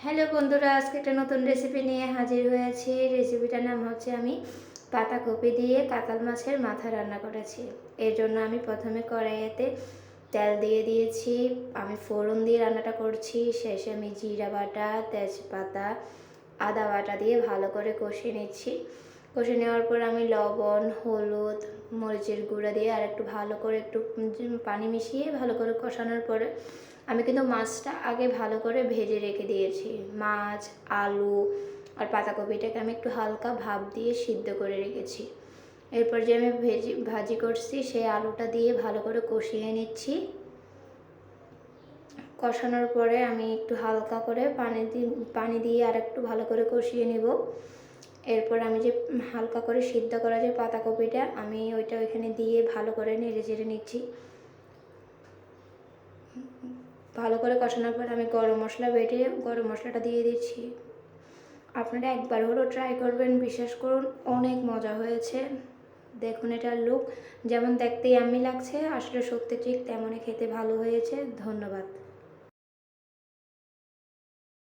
Hello বন্ধুরা, আজকে একটা নতুন রেসিপি নিয়ে হাজির হয়েছি। রেসিপিটার নাম হচ্ছে আমি পাতাকপি দিয়ে কাতল মাছের মাথা রান্না করেছি। এর জন্য আমি প্রথমে কড়াইতে তেল দিয়ে দিয়েছি। আমি ফোড়ন দিয়ে রান্নাটা করছি। শেষে আমি জিরা বাটা, তেজপাতা, আদা বাটা দিয়ে ভালো করে কষিয়ে নিচ্ছি। কষে নেওয়ার পর আমি লবণ, হলুদ, মরিচের গুঁড়া দিয়ে আর একটু ভালো করে একটু পানি মিশিয়ে ভালো করে কষানোর পরে আমি কিন্তু মাছটা আগে ভালো করে ভেজে রেখে দিয়েছি। মাছ, আলু আর পাতাকপিটাকে আমি একটু হালকা ভাপ দিয়ে সিদ্ধ করে রেখেছি। এরপর যে আমি ভাজি করছি সেই আলুটা দিয়ে ভালো করে কষিয়ে নিচ্ছি। কষানোর পরে আমি একটু হালকা করে পানি দিয়ে আর একটু ভালো করে কষিয়ে নিব। এরপর আমি যে হালকা করে সিদ্ধ করা যে পাতাকপিটা আমি ওইটা ওইখানে দিয়ে ভালো করে নেড়ে চেড়ে নিচ্ছি। ভালো করে কষানোর পর আমি গরম মশলা বেটে গরম মশলাটা দিয়ে দিচ্ছি। আপনারা একবার হলেও ট্রাই করবেন, বিশ্বাস করুন অনেক মজা হয়েছে। দেখুন এটার লুক যেমন দেখতে ইয়াম্মি লাগছে, আসলে সত্যি ঠিক তেমনই খেতে ভালো হয়েছে। ধন্যবাদ।